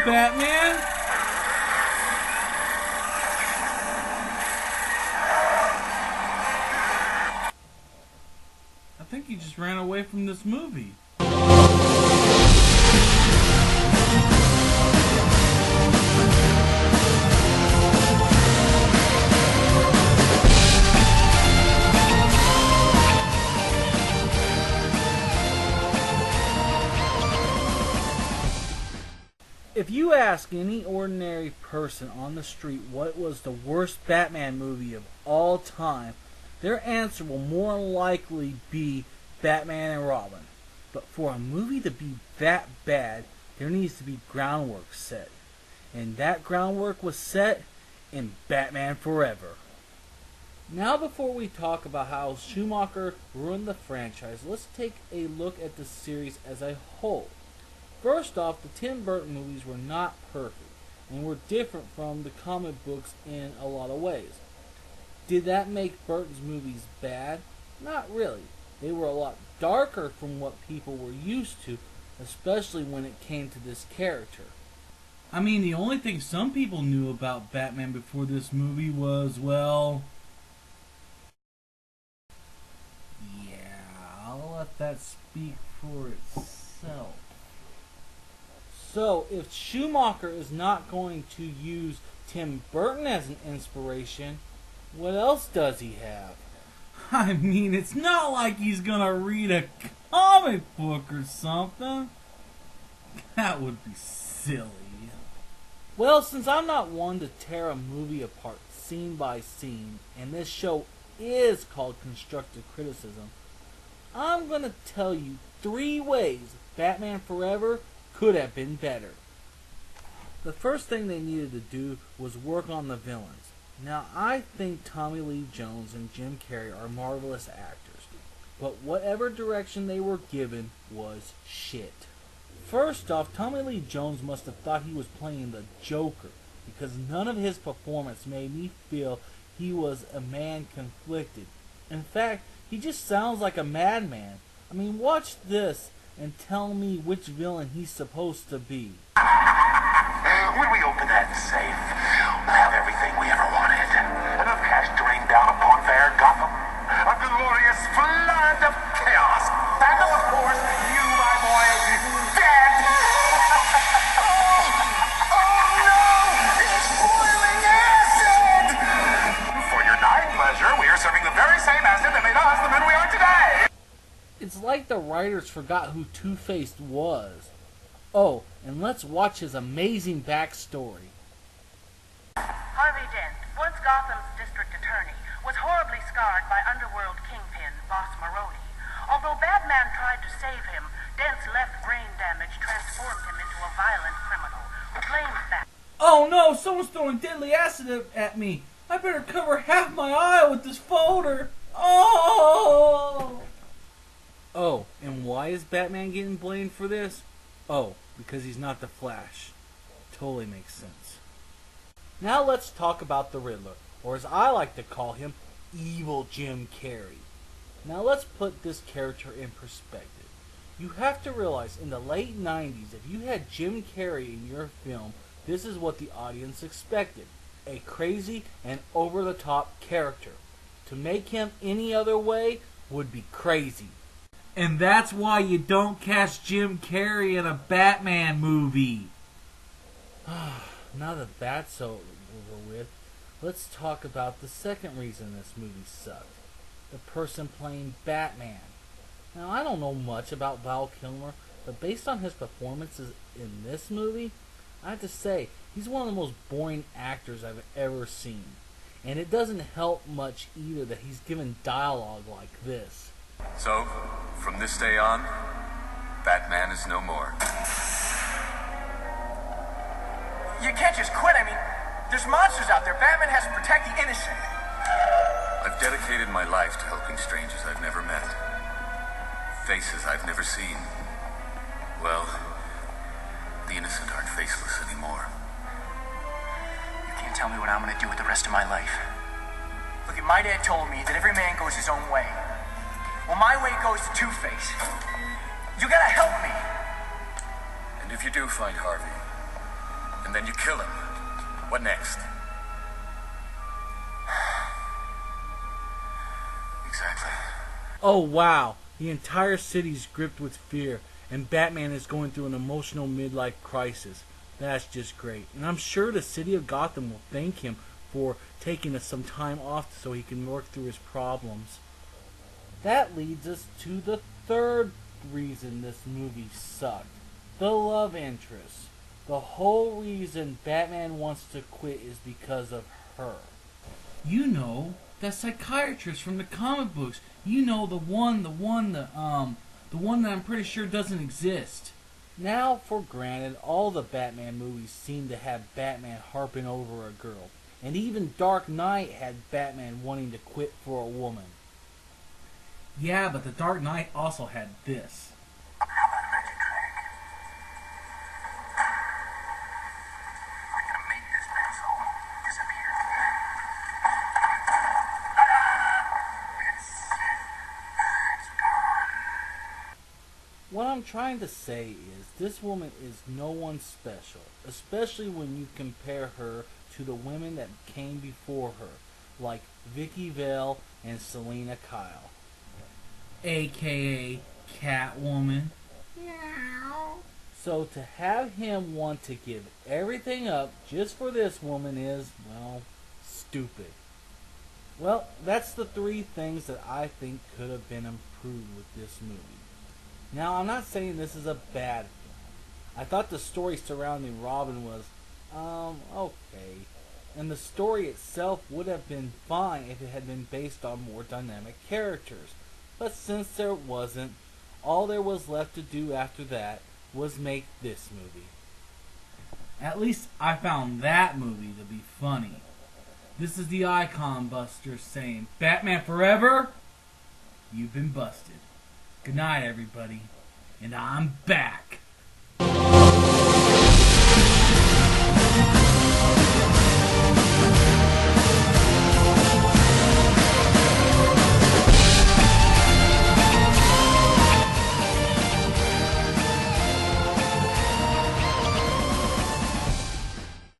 Batman! I think he just ran away from this movie. If you ask any ordinary person on the street what was the worst Batman movie of all time, their answer will more likely be Batman and Robin. But for a movie to be that bad, there needs to be groundwork set. And that groundwork was set in Batman Forever. Now before we talk about how Schumacher ruined the franchise, let's take a look at the series as a whole. First off, the Tim Burton movies were not perfect, and were different from the comic books in a lot of ways. Did that make Burton's movies bad? Not really. They were a lot darker from what people were used to, especially when it came to this character. I mean, the only thing some people knew about Batman before this movie was, well... yeah, I'll let that speak for itself. So, if Schumacher is not going to use Tim Burton as an inspiration, what else does he have? I mean, it's not like he's gonna read a comic book or something. That would be silly. Well, since I'm not one to tear a movie apart scene by scene, and this show is called Constructive Criticism, I'm gonna tell you 3 ways Batman Forever could have been better. The first thing they needed to do was work on the villains. Now, I think Tommy Lee Jones and Jim Carrey are marvelous actors, but whatever direction they were given was shit. First off, Tommy Lee Jones must have thought he was playing the Joker, because none of his performance made me feel he was a man conflicted. In fact, he just sounds like a madman. I mean, watch this and tell me which villain he's supposed to be. When we open that safe, we'll have everything we ever wanted. Enough cash to rain down upon fair Gotham. A glorious flood of chaos. And of course, you, my boy, dead. Oh no! It's boiling acid! For your night pleasure, we are serving the very same acid that made us the men we are today. It's like the writers forgot who Two-Faced was. Oh, and let's watch his amazing backstory. Harvey Dent, once Gotham's district attorney, was horribly scarred by underworld kingpin Boss Maroni. Although Batman tried to save him, Dent's left brain damage transformed him into a violent criminal who claims that... Oh no, someone's throwing deadly acid at me. I better cover half my eye with this folder. Oh! Oh, and why is Batman getting blamed for this? Oh, because he's not the Flash. Totally makes sense. Now let's talk about the Riddler, or as I like to call him, Evil Jim Carrey. Now let's put this character in perspective. You have to realize in the late 90s, if you had Jim Carrey in your film, this is what the audience expected. A crazy and over-the-top character. To make him any other way would be crazy. And that's why you don't cast Jim Carrey in a Batman movie. Now that that's over with, let's talk about the second reason this movie sucked. The person playing Batman. Now, I don't know much about Val Kilmer, but based on his performances in this movie, I have to say, he's one of the most boring actors I've ever seen. And it doesn't help much either that he's given dialogue like this. So, from this day on, Batman is no more. You can't just quit. I mean, there's monsters out there. Batman has to protect the innocent. I've dedicated my life to helping strangers I've never met. Faces I've never seen. Well, the innocent aren't faceless anymore. You can't tell me what I'm going to do with the rest of my life. Look, my dad told me that every man goes his own way. Well, my way goes to Two-Face. You gotta help me. And if you do find Harvey, And then you kill him. What next? Exactly. Oh wow, the entire city's gripped with fear, and Batman is going through an emotional midlife crisis. That's just great. And I'm sure the city of Gotham will thank him for taking some time off so he can work through his problems. That leads us to the third reason this movie sucked. The love interest. The whole reason Batman wants to quit is because of her. You know, that psychiatrist from the comic books. You know, the one that I'm pretty sure doesn't exist. Now, for granted, all the Batman movies seem to have Batman harping over a girl. And even Dark Knight had Batman wanting to quit for a woman. Yeah, but the Dark Knight also had this. How about a magic trick? I'm gonna make this pencil disappear. It's gone. What I'm trying to say is, this woman is no one special, especially when you compare her to the women that came before her, like Vicky Vale and Selena Kyle. AKA Catwoman. Meow. So to have him want to give everything up just for this woman is, well, stupid. Well, that's the three things that I think could have been improved with this movie. Now, I'm not saying this is a bad film. I thought the story surrounding Robin was, okay. And the story itself would have been fine if it had been based on more dynamic characters. But since there wasn't, all there was left to do after that was make this movie. At least I found that movie to be funny. This is the Icon Buster saying, Batman forever? You've been busted. Good night, everybody. And I'm back.